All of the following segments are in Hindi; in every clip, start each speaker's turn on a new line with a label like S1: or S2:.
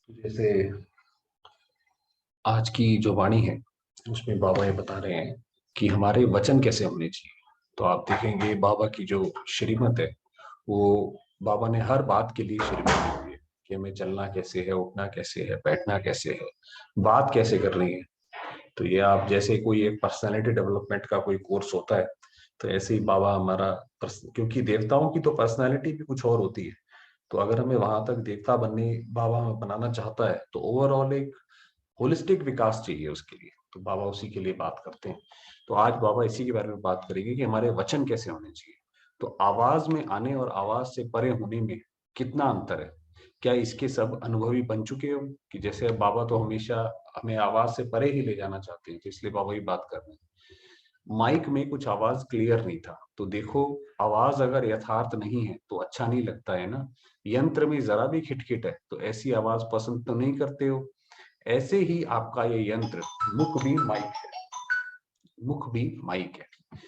S1: जैसे आज की जो वाणी है उसमें बाबा ये बता रहे हैं कि हमारे वचन कैसे होने चाहिए। तो आप देखेंगे बाबा की जो श्रीमत है वो बाबा ने हर बात के लिए श्रीमत दी हुई है कि हमें चलना कैसे है, उठना कैसे है, बैठना कैसे है, बात कैसे करनी है। तो ये आप जैसे कोई एक पर्सनालिटी डेवलपमेंट का कोई कोर्स होता है तो ऐसे ही बाबा हमारा क्योंकि देवताओं की तो पर्सनालिटी भी कुछ और होती है। तो अगर हमें वहां तक देवता बनने बाबा हमें बनाना चाहता है तो ओवरऑल एक होलिस्टिक विकास चाहिए उसके लिए। तो बाबा उसी के लिए बात करते हैं। तो आज बाबा इसी के बारे में बात करेंगे कि हमारे वचन कैसे होने चाहिए। तो आवाज में आने और आवाज से परे होने में कितना अंतर है, क्या इसके सब अनुभवी बन चुके हो कि जैसे अब बाबा तो हमेशा हमें आवाज से परे ही ले जाना चाहते हैं, तो इसलिए बाबा ही बात कर रहे हैं। माइक में कुछ आवाज क्लियर नहीं था, तो देखो आवाज अगर यथार्थ नहीं है तो अच्छा नहीं लगता है ना। यंत्र में जरा भी खिटखिट है तो ऐसी आवाज पसंद तो नहीं करते हो। ऐसे ही आपका ये यंत्र मुख भी माइक है, मुख भी माइक है।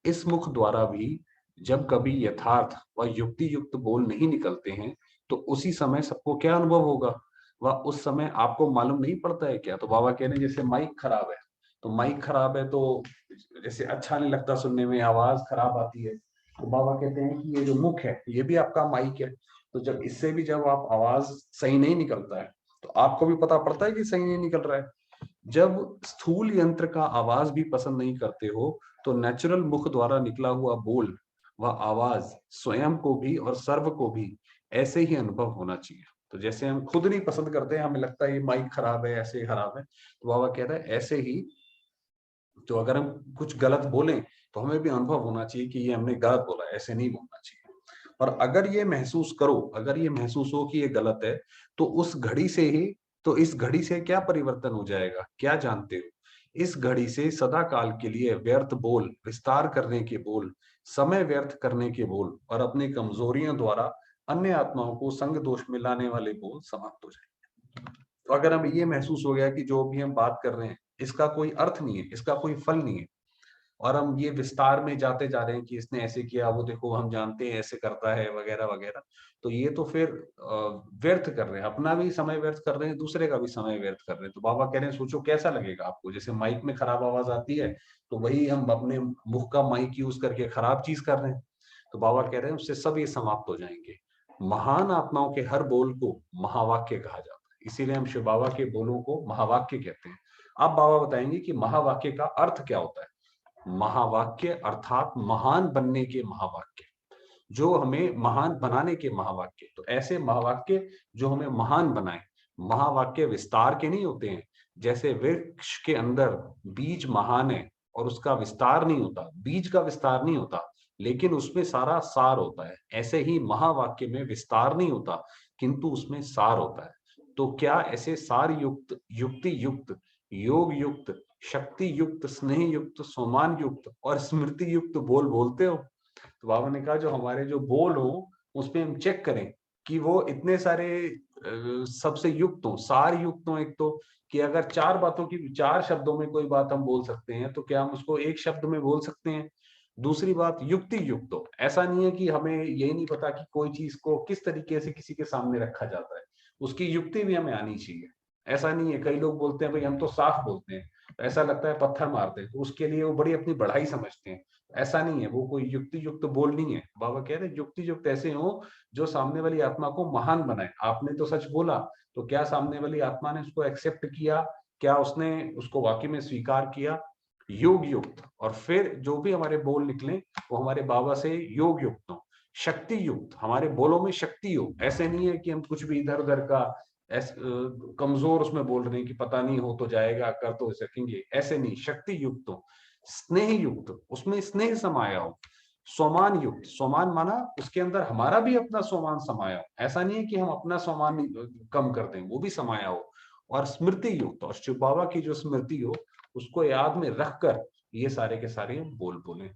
S1: इस मुख द्वारा भी जब कभी यथार्थ व युक्ति युक्त बोल नहीं निकलते हैं तो उसी समय सबको क्या अनुभव होगा, वह उस समय आपको मालूम नहीं पड़ता है क्या। तो बाबा कह रहे हैं जैसे माइक खराब है, तो माइक खराब है तो जैसे अच्छा नहीं लगता सुनने में, आवाज खराब आती है। तो बाबा कहते हैं कि ये जो मुख है ये भी आपका माइक है। तो जब इससे भी जब आप आवाज सही नहीं निकलता है तो आपको भी पता पड़ता है कि सही नहीं निकल रहा है। जब स्थूल यंत्र का आवाज भी पसंद नहीं करते हो तो नेचुरल मुख द्वारा निकला हुआ बोल व आवाज स्वयं को भी और सर्व को भी ऐसे ही अनुभव होना चाहिए। तो जैसे हम खुद नहीं पसंद करते हैं, हमें लगता है ये माइक खराब है, ऐसे खराब है, तो बाबा कह रहा है ऐसे ही तो अगर हम कुछ गलत बोलें तो हमें भी अनुभव होना चाहिए कि ये हमने गलत बोला, ऐसे नहीं बोलना चाहिए। और अगर ये महसूस करो, अगर ये महसूस हो कि ये गलत है, तो उस घड़ी से ही, तो इस घड़ी से क्या परिवर्तन हो जाएगा, क्या जानते हो। इस घड़ी से सदा काल के लिए व्यर्थ बोल, विस्तार करने के बोल, समय व्यर्थ करने के बोल और अपनी कमजोरियों द्वारा अन्य आत्माओं को संग दोष में लाने वाले बोल समाप्त हो जाए। तो अगर हमें ये महसूस हो गया कि जो भी हम बात कर रहे हैं इसका कोई अर्थ नहीं है, इसका कोई फल नहीं है, और हम ये विस्तार में जाते जा रहे हैं कि इसने ऐसे किया, वो देखो हम जानते हैं ऐसे करता है वगैरह वगैरह, तो ये तो फिर व्यर्थ कर रहे हैं, अपना भी समय व्यर्थ कर रहे हैं, दूसरे का भी समय व्यर्थ कर रहे हैं। तो बाबा कह रहे हैं सोचो कैसा लगेगा आपको, जैसे माइक में खराब आवाज आती है तो वही हम अपने मुख का माइक यूज करके खराब चीज कर रहे हैं। तो बाबा कह रहे हैं उससे सब ये समाप्त हो जाएंगे। महान आत्माओं के हर बोल को महावाक्य कहा जाता है, इसीलिए हम शिव बाबा के बोलों को महावाक्य कहते हैं। अब बाबा बताएंगे कि महावाक्य का अर्थ क्या होता है। महावाक्य अर्थात महान बनने के महावाक्य, जो हमें महान बनाने के महावाक्य। तो ऐसे महावाक्य जो हमें महान बनाए। महावाक्य विस्तार के नहीं होते हैं, जैसे वृक्ष के अंदर बीज महान है और उसका विस्तार नहीं होता, बीज का विस्तार नहीं होता, लेकिन उसमें सारा सार होता है। ऐसे ही महावाक्य में विस्तार नहीं होता किंतु उसमें सार होता है। तो क्या ऐसे सार युक्त, युक्ति युक्त, योग युक्त, शक्ति युक्त, स्नेह युक्त, सम्मान युक्त और स्मृति युक्त बोल बोलते हो। तो बाबा ने कहा जो हमारे जो बोल हो उसमें हम चेक करें कि वो इतने सारे सबसे युक्त हो, सार युक्त हो। एक तो कि अगर चार बातों की, चार शब्दों में कोई बात हम बोल सकते हैं तो क्या हम उसको एक शब्द में बोल सकते हैं। दूसरी बात युक्ति युक्त हो, ऐसा नहीं है कि हमें यही नहीं पता कि कोई चीज को किस तरीके से किसी के सामने रखा जाता है, उसकी युक्ति भी हमें आनी चाहिए। ऐसा नहीं है, कई लोग बोलते हैं भाई हम तो साफ बोलते हैं, ऐसा लगता है पत्थर मारते हैं, तो उसके लिए वो बड़ी अपनी बढ़ाई समझते हैं। ऐसा नहीं है, वो कोई युक्ति युक्त बोल नहीं है। बाबा कह रहे युक्ति युक्त ऐसे हो जो सामने वाली आत्मा को महान बनाए। आपने तो सच बोला, तो क्या सामने वाली आत्मा ने उसको एक्सेप्ट किया, क्या उसने उसको वाकई में स्वीकार किया। योग युक्त, और फिर जो भी हमारे बोल निकले वो हमारे बाबा से योग युक्त हो। शक्ति युक्त, हमारे बोलों में शक्ति हो, ऐसे नहीं है कि हम कुछ भी इधर उधर का कमजोर उसमें बोल रहे हैं कि पता नहीं हो तो जाएगा, कर तो सकेंगे, ऐसे नहीं। शक्ति युक्त हो। स्नेह युक्त, उसमें स्नेह समाया हो। स्वमान युक्त, स्वमान माना उसके अंदर हमारा भी अपना स्वमान समाया हो, ऐसा नहीं है कि हम अपना स्वमान कम कर दें, वो भी समाया हो। और स्मृति युक्त, और शिव बाबा की जो स्मृति हो उसको याद में रखकर ये सारे के सारे बोल बोले।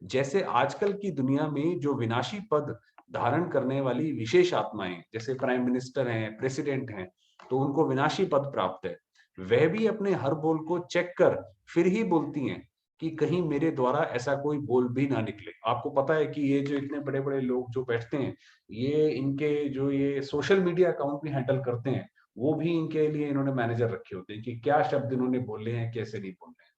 S1: जैसे आजकल की दुनिया में जो विनाशी पद धारण करने वाली विशेष आत्माएं, जैसे प्राइम मिनिस्टर हैं, प्रेसिडेंट हैं, तो उनको विनाशी पद प्राप्त है। वह भी अपने हर बोल को चेक कर फिर ही बोलती हैं कि कहीं मेरे द्वारा ऐसा कोई बोल भी ना निकले। आपको पता है कि ये जो इतने बड़े बड़े लोग जो बैठते हैं, ये इनके जो ये सोशल मीडिया अकाउंट भी हैंडल करते हैं, वो भी इनके लिए इन्होंने मैनेजर रखे होते हैं कि क्या शब्द इन्होंने बोले हैं, कैसे नहीं बोले हैं।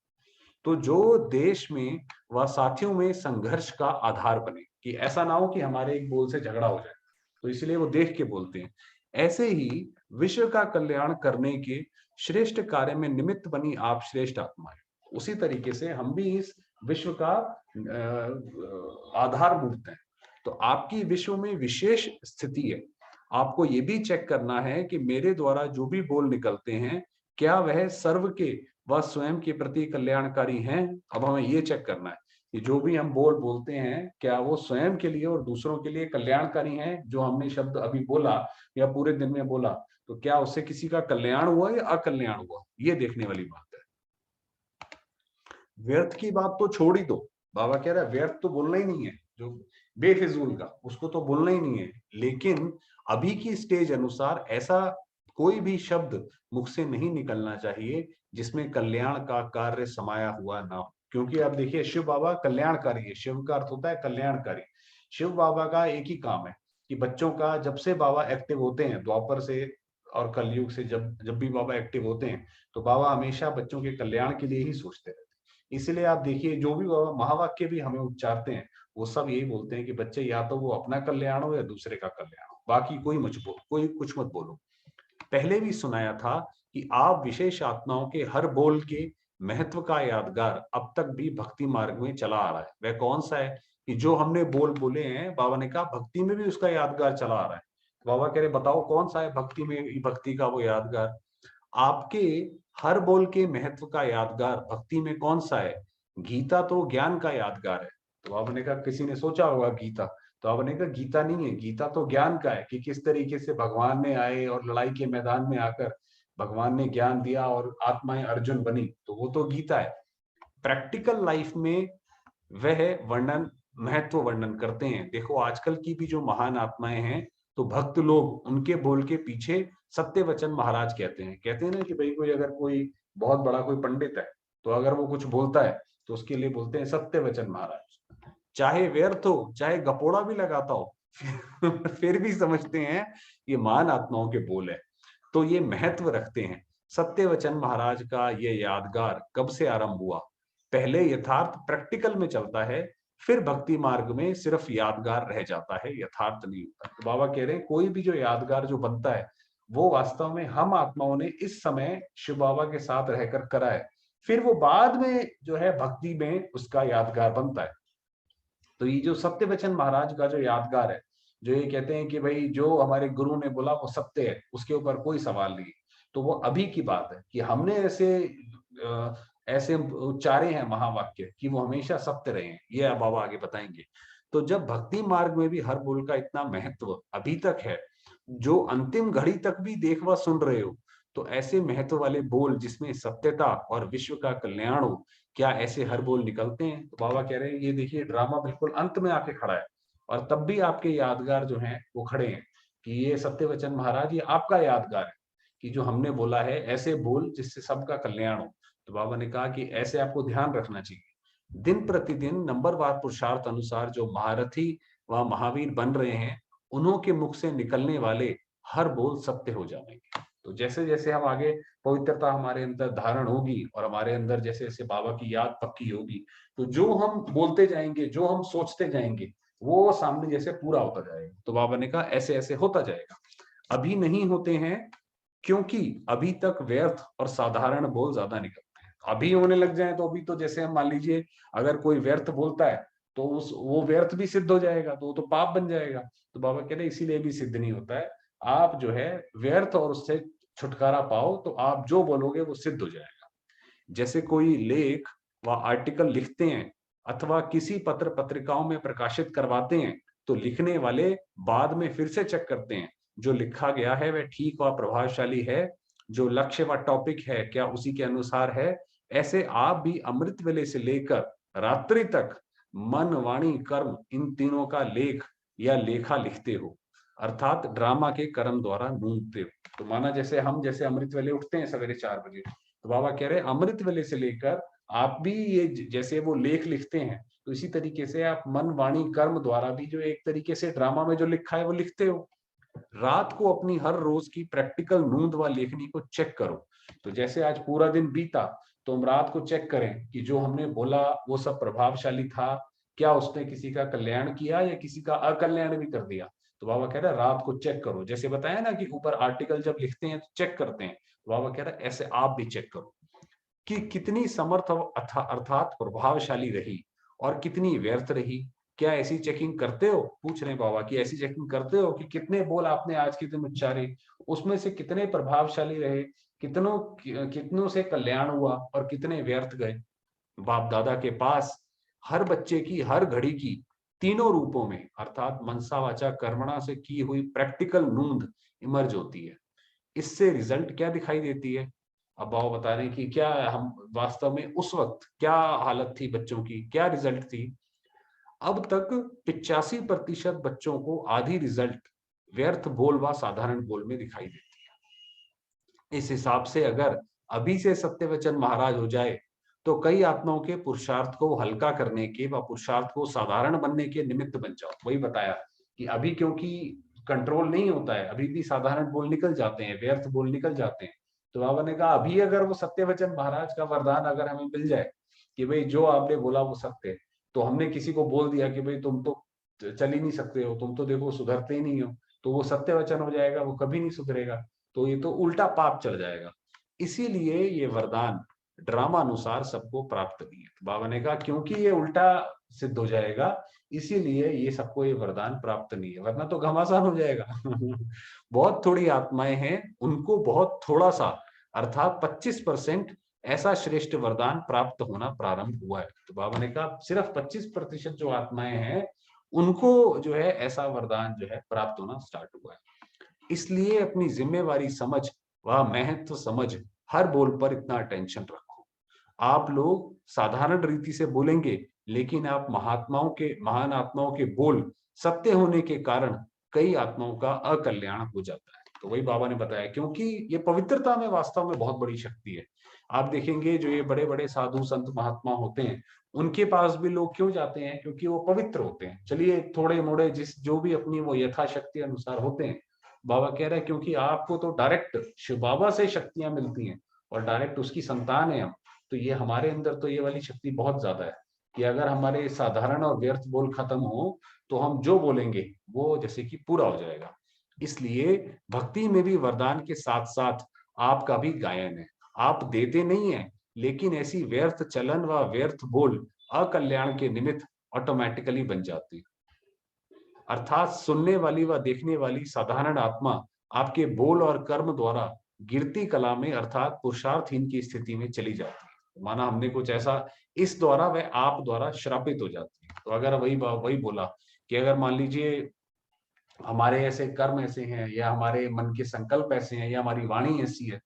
S1: तो जो देश में व साथियों में संघर्ष का आधार बने, कि ऐसा ना हो कि हमारे एक बोल से झगड़ा हो जाए, तो इसलिए वो देख के बोलते हैं। ऐसे ही विश्व का कल्याण करने के श्रेष्ठ कार्य में निमित्त बनी आप श्रेष्ठ आत्माएं। उसी तरीके से हम भी इस विश्व का आधार मूर्त हैं। तो आपकी विश्व में विशेष स्थिति है। आपको ये भी चेक करना है कि मेरे द्वारा जो भी बोल निकलते हैं, क्या वह सर्व के व स्वयं के प्रति कल्याणकारी हैं। अब हमें ये चेक करना है कि जो भी हम बोलते हैं, क्या वो स्वयं के लिए और दूसरों के लिए कल्याणकारी हैं। जो हमने शब्द अभी बोला या पूरे दिन में बोला, तो क्या उससे किसी का कल्याण हुआ या अकल्याण हुआ, ये देखने वाली बात है। व्यर्थ की बात तो छोड़ ही दो। बाबा कह रहा है व्यर्थ तो बोलना ही नहीं है, जो बेफिजूल का उसको तो बोलना ही नहीं है। लेकिन अभी की स्टेज अनुसार ऐसा कोई भी शब्द मुख से नहीं निकलना चाहिए जिसमें कल्याण का कार्य समाया हुआ ना हो। क्योंकि आप देखिए शिव बाबा कल्याणकारी है। शिव का अर्थ होता है कल्याणकारी। शिव बाबा का एक ही काम है कि बच्चों का, जब से बाबा एक्टिव होते हैं द्वापर से और कलयुग से, जब जब भी बाबा एक्टिव होते हैं, तो बाबा हमेशा बच्चों के कल्याण के लिए ही सोचते रहते हैं। इसलिए आप देखिए जो भी बाबा महावाक्य भी हमें उच्चारते हैं, वो सब यही बोलते हैं कि बच्चे या तो वो अपना कल्याण हो या दूसरे का कल्याण हो, बाकी कोई कुछ मत बोलो। पहले भी सुनाया था कि आप विशेष आत्माओं के हर बोल के महत्व का यादगार अब तक भी भक्ति मार्ग में चला आ रहा है। वह कौन सा है कि जो हमने बोल बोले हैं, बाबा ने कहा भक्ति में भी उसका यादगार चला आ रहा है। बाबा कह रहे बताओ कौन सा है भक्ति में, भक्ति का वो यादगार। आपके हर बोल के महत्व का यादगार भक्ति में कौन सा है? गीता तो ज्ञान का यादगार है। तो आपने कहा किसी ने सोचा होगा गीता, तो आपने कहा गीता नहीं है, गीता तो ज्ञान का है कि किस तरीके से भगवान ने आए और लड़ाई के मैदान में आकर भगवान ने ज्ञान दिया और आत्माएं अर्जुन बनी, तो वो तो गीता है। प्रैक्टिकल लाइफ में वह वर्णन, महत्व वर्णन करते हैं। देखो आजकल की भी जो महान आत्माएं हैं, तो भक्त लोग उनके बोल के पीछे सत्यवचन महाराज कहते हैं ना कि भाई कोई बहुत बड़ा कोई पंडित है, तो अगर वो कुछ बोलता है तो उसके लिए बोलते हैं सत्यवचन महाराज। चाहे व्यर्थ हो, चाहे गपोड़ा भी लगाता हो फिर भी समझते हैं ये महान आत्माओं के बोल है, तो ये महत्व रखते हैं। सत्यवचन महाराज का ये यादगार कब से आरंभ हुआ? पहले यथार्थ प्रैक्टिकल में चलता है, फिर भक्ति मार्ग में सिर्फ यादगार रह जाता है, यथार्थ नहीं होता। तो बाबा कह रहे हैं कोई भी जो यादगार जो बनता है, वो वास्तव में हम आत्माओं ने इस समय शिव बाबा के साथ रहकर करा है, फिर वो बाद में जो है भक्ति में उसका यादगार बनता है। तो ये जो सत्यवचन महाराज का जो यादगार है, जो ये कहते हैं कि भाई जो हमारे गुरु ने बोला वो सत्य है, उसके ऊपर कोई सवाल नहीं, तो वो अभी की बात है कि हमने ऐसे उच्चारे हैं महावाक्य कि वो हमेशा सत्य रहे हैं। ये अब बाबा आगे बताएंगे। तो जब भक्ति मार्ग में भी हर बोल का इतना महत्व अभी तक है, जो अंतिम घड़ी तक भी देख व सुन रहे हो, तो ऐसे महत्व वाले बोल जिसमें सत्यता और विश्व का कल्याण हो, क्या ऐसे हर बोल निकलते हैं? तो बाबा कह रहे हैं ये देखिए ड्रामा बिल्कुल अंत में आके खड़ा है, और तब भी आपके यादगार जो हैं वो खड़े हैं कि ये सत्यवचन महाराज, ये आपका यादगार है कि जो हमने बोला है ऐसे बोल जिससे सबका कल्याण हो। तो बाबा ने कहा कि ऐसे आपको ध्यान रखना चाहिए। दिन प्रतिदिन नंबरवार पुरुषार्थ अनुसार जो महारथी व महावीर बन रहे हैं, उन्हों के मुख से निकलने वाले हर बोल सत्य हो जाएंगे। तो जैसे जैसे हम आगे पवित्रता हमारे अंदर धारण होगी और हमारे अंदर जैसे जैसे बाबा की याद पक्की होगी, तो जो हम बोलते जाएंगे, जो हम सोचते जाएंगे, वो सामने जैसे पूरा होता जाएगा। तो बाबा ने कहा ऐसे ऐसे होता जाएगा। अभी नहीं होते हैं क्योंकि अभी तक व्यर्थ और साधारण बोल ज्यादा निकलते हैं। अभी होने लग जाए तो अभी तो जैसे हम मान लीजिए अगर कोई व्यर्थ बोलता है तो उस वो व्यर्थ भी सिद्ध हो जाएगा, तो वो तो पाप बन जाएगा। तो बाबा कह रहे इसीलिए भी सिद्ध नहीं होता है। आप जो है व्यर्थ और उससे छुटकारा पाओ तो आप जो बोलोगे वो सिद्ध हो जाएगा। जैसे कोई लेख व आर्टिकल लिखते हैं अथवा किसी पत्र पत्रिकाओं में प्रकाशित करवाते हैं, तो लिखने वाले बाद में फिर से चेक करते हैं जो लिखा गया है वह ठीक व प्रभावशाली है, जो लक्ष्य व टॉपिक है क्या उसी के अनुसार है। ऐसे आप भी अमृत वेले से लेकर रात्रि तक मन वाणी कर्म इन तीनों का लेख या लेखा लिखते हो, अर्थात ड्रामा के कर्म द्वारा ढूंढते हो। तो माना जैसे हम जैसे अमृत वेले उठते हैं सवेरे 4 बजे, तो बाबा कह रहे हैं अमृत वेले से लेकर आप भी ये जैसे वो लेख लिखते हैं, तो इसी तरीके से आप मन वाणी कर्म द्वारा भी जो एक तरीके से ड्रामा में जो लिखा है वो लिखते हो। रात को अपनी हर रोज की प्रैक्टिकल नोंद व लेखनी को चेक करो। तो जैसे आज पूरा दिन बीता, तो हम रात को चेक करें कि जो हमने बोला वो सब प्रभावशाली था, क्या उसने किसी का कल्याण किया या किसी का अकल्याण भी कर दिया। तो बाबा कह रहा है रात को चेक करो। जैसे बताया ना कि ऊपर आर्टिकल जब लिखते हैं तो चेक करते हैं, तो बाबा कह रहा है ऐसे आप भी चेक करो कि कितनी समर्थ अर्थात प्रभावशाली रही और कितनी व्यर्थ रही। क्या ऐसी चेकिंग करते हो? पूछ रहे हैं बाबा कि ऐसी चेकिंग करते हो कि कितने बोल आपने आज के दिन उच्चारे, उसमें से कितने प्रभावशाली रहे, कितनों कितनों से कल्याण हुआ और कितने व्यर्थ गए। बाप दादा के पास हर बच्चे की हर घड़ी की तीनों रूपों में अर्थात मनसा वाचा कर्मणा से की हुई प्रैक्टिकल नोंद इमर्ज होती है। इससे रिजल्ट क्या दिखाई देती है? अब बाबा बता रहे हैं कि क्या हम वास्तव में उस वक्त क्या हालत थी बच्चों की, क्या रिजल्ट थी। अब तक 85% बच्चों को आधी रिजल्ट व्यर्थ बोल व साधारण बोल में दिखाई देती है। इस हिसाब से अगर अभी से सत्यवचन महाराज हो जाए तो कई आत्माओं के पुरुषार्थ को हल्का करने के व पुरुषार्थ को साधारण बनने के निमित्त बन जाओ। वही बताया कि अभी क्योंकि कंट्रोल नहीं होता है, अभी भी साधारण बोल निकल जाते हैं, व्यर्थ बोल निकल जाते हैं। तो बाबा ने कहा अभी अगर वो सत्यवचन महाराज का वरदान अगर हमें मिल जाए कि भाई जो आपने बोला वो सत्य है, तो हमने किसी को बोल दिया कि भाई तुम तो चल ही नहीं सकते हो, तुम तो देखो सुधरते ही नहीं हो, तो वो सत्य वचन हो जाएगा, वो कभी नहीं सुधरेगा, तो ये तो उल्टा पाप चल जाएगा। इसीलिए ये वरदान ड्रामा अनुसार सबको प्राप्त नहीं है। तो बाबा ने कहा क्योंकि ये उल्टा सिद्ध हो जाएगा, इसीलिए ये सबको ये वरदान प्राप्त नहीं है, वरना तो घमासान हो जाएगा। बहुत थोड़ी आत्माएं हैं, उनको बहुत थोड़ा सा अर्थात 25% ऐसा श्रेष्ठ वरदान प्राप्त होना प्रारंभ हुआ है। तो बाबा ने कहा सिर्फ 25% जो आत्माएं हैं उनको जो है ऐसा वरदान जो है प्राप्त होना स्टार्ट हुआ है। इसलिए अपनी जिम्मेवारी समझ व महत्व समझ हर बोल पर इतना अटेंशन रखो। आप लोग साधारण रीति से बोलेंगे, लेकिन आप महात्माओं के महान आत्माओं के बोल सत्य होने के कारण कई आत्माओं का अकल्याण हो जाता है। तो वही बाबा ने बताया क्योंकि ये पवित्रता में वास्तव में बहुत बड़ी शक्ति है। आप देखेंगे जो ये बड़े बड़े साधु संत महात्मा होते हैं, उनके पास भी लोग क्यों जाते हैं? क्योंकि वो पवित्र होते हैं। चलिए थोड़े मोड़े जिस जो भी अपनी वो यथाशक्ति अनुसार होते हैं। बाबा कह रहे हैं क्योंकि आपको तो डायरेक्ट शिव बाबा से शक्तियां मिलती हैं और डायरेक्ट उसकी संतान है हम, तो ये हमारे अंदर तो ये वाली शक्ति बहुत ज्यादा है कि अगर हमारे साधारण और व्यर्थ बोल खत्म हो तो हम जो बोलेंगे वो जैसे कि पूरा हो जाएगा। इसलिए भक्ति में भी वरदान के साथ साथ आपका भी गायन है। आप देते नहीं है, लेकिन ऐसी व्यर्थ चलन व व्यर्थ बोल अकल्याण के निमित्त ऑटोमेटिकली बन जाती है। अर्थात सुनने वाली व देखने वाली साधारण आत्मा आपके बोल और कर्म द्वारा गिरती कला में अर्थात पुरुषार्थहीन की स्थिति में चली जाती है। माना हमने कुछ ऐसा इस द्वारा वह आप द्वारा श्रापित हो जाती है। तो अगर वही बोला कि अगर मान लीजिए हमारे ऐसे कर्म ऐसे हैं या हमारे मन के संकल्प ऐसे हैं या हमारी वाणी ऐसी है,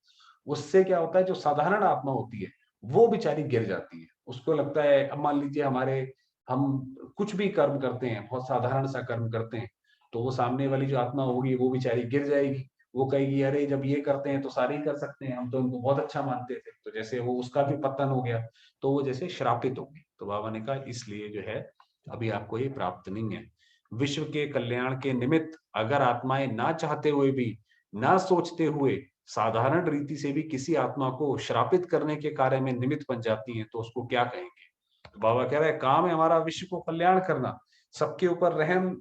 S1: उससे क्या होता है जो साधारण आत्मा होती है वो बेचारी गिर जाती है। उसको लगता है अब मान लीजिए हमारे हम कुछ भी कर्म करते हैं, बहुत साधारण सा कर्म करते हैं, तो वो सामने वाली जो आत्मा होगी वो बेचारी गिर जाएगी। वो कहेगी अरे जब ये करते हैं तो सारे ही कर सकते हैं, हम तो इनको बहुत अच्छा मानते थे। तो जैसे वो उसका भी पतन हो गया, तो वो जैसे श्रापित होगी। तो बाबा ने कहा इसलिए जो है अभी आपको ये प्राप्त नहीं है। विश्व के कल्याण के निमित्त अगर आत्माएं ना चाहते हुए भी, ना सोचते हुए साधारण रीति से भी किसी आत्मा को श्रापित करने के कार्य में निमित्त बन जाती हैं, तो उसको क्या कहेंगे? तो बाबा कह रहे हैं काम है हमारा विश्व को कल्याण करना, सबके ऊपर रहम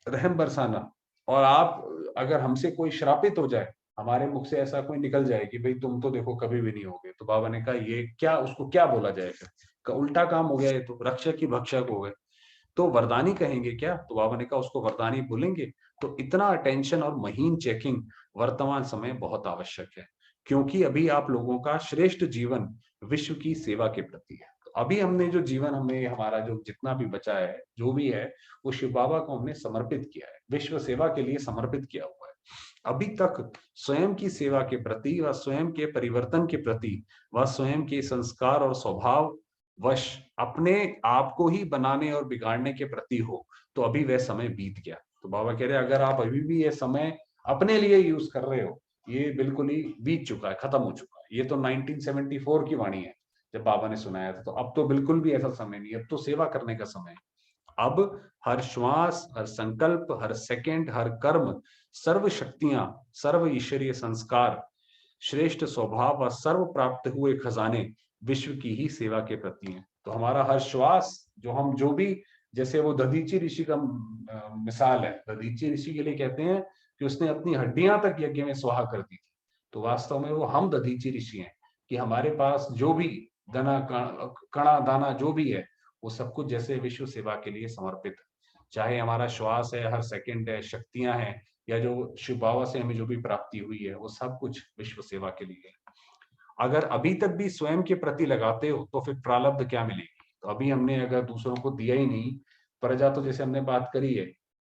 S1: रहम बरसाना। और आप अगर हमसे कोई श्रापित हो जाए, हमारे मुख से ऐसा कोई निकल जाए कि भाई तुम तो देखो कभी भी नहीं होगे, तो बाबा ने कहा ये क्या, उसको क्या बोला जाए? फिर उल्टा काम हो गया, ये तो रक्षक ही भक्षक हो गए। तो वरदानी कहेंगे क्या? तो बाबा ने कहा उसको वरदानी बोलेंगे। तो इतना अटेंशन और महीन चेकिंग वर्तमान समय बहुत आवश्यक है, क्योंकि अभी आप लोगों का श्रेष्ठ जीवन विश्व की सेवा के प्रति है। तो अभी हमने जो जीवन, हमें हमारा जो जितना भी बचा है, जो भी है, वो शिव बाबा को हमने समर्पित किया है, विश्व सेवा के लिए समर्पित किया हुआ है। अभी तक स्वयं की सेवा के प्रति व स्वयं के परिवर्तन के प्रति व स्वयं के संस्कार और स्वभाव वश अपने आप को ही बनाने और बिगाड़ने के प्रति हो, तो अभी वह समय बीत गया। तो बाबा कह रहे हैं अगर आप अभी भी ये समय अपने लिए यूज कर रहे हो, ये बिल्कुल ही बीत चुका है, खत्म हो चुका है। ये तो 1974 की वाणी है जब बाबा ने सुनाया था। तो अब तो बिल्कुल भी ऐसा समय नहीं, अब तो सेवा करने का समय है। अब हर श्वास, हर संकल्प, हर सेकंड, हर कर्म, सर्व शक्तियां, सर्व ईश्वरीय संस्कार, श्रेष्ठ स्वभाव व सर्व प्राप्त हुए खजाने विश्व की ही सेवा के प्रति हैं। तो हमारा हर श्वास, जो भी, जैसे वो दधीची ऋषि का मिसाल है, दधीची ऋषि के लिए कहते हैं कि उसने अपनी हड्डियां तक यज्ञ में स्वाहा कर दी थी। तो वास्तव में वो हम दधीची ऋषि हैं कि हमारे पास जो भी धना कणा दाना जो भी है, वो सब कुछ जैसे विश्व सेवा के लिए समर्पित है। चाहे हमारा श्वास है, हर सेकंड है, शक्तियां हैं, या जो शिव बाबा से हमें जो भी प्राप्ति हुई है, वो सब कुछ विश्व सेवा के लिए है। अगर अभी तक भी स्वयं के प्रति लगाते हो तो फिर प्रारब्ध क्या मिलेगी? तो अभी हमने अगर दूसरों को दिया ही नहीं, प्रजा तो जैसे हमने बात करी है,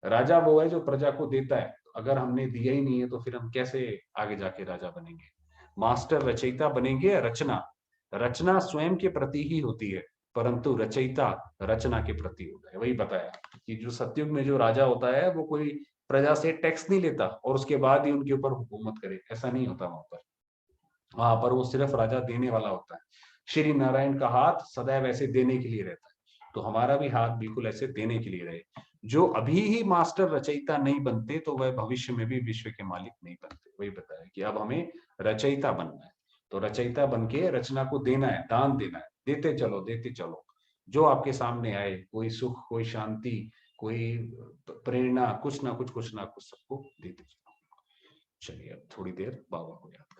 S1: राजा वो है जो प्रजा को देता है। अगर हमने दिया ही नहीं है तो फिर हम कैसे आगे जाके राजा बनेंगे? मास्टर रचयिता बनेंगे या रचना? रचना स्वयं के प्रति ही होती है, परंतु रचयिता रचना के प्रति होता है। वही बताया कि जो सतयुग में जो राजा होता है वो कोई प्रजा से टैक्स नहीं लेता और उसके बाद ही उनके ऊपर हुकूमत करे, ऐसा नहीं होता वहां पर। वहां पर वो सिर्फ राजा देने वाला होता है। श्री नारायण का हाथ सदैव ऐसे देने के लिए रहता है, तो हमारा भी हाथ बिल्कुल ऐसे देने के लिए रहे। जो अभी ही मास्टर रचयिता नहीं बनते तो वह भविष्य में भी विश्व के मालिक नहीं बनते। वही बताया कि अब हमें रचयिता बनना है, तो रचयिता बन के रचना को देना है, दान देना है, देते चलो देते चलो। जो आपके सामने आए, कोई सुख, कोई शांति, कोई प्रेरणा, कुछ ना कुछ सबको देते चलो। चलिए अब थोड़ी देर बाबा को याद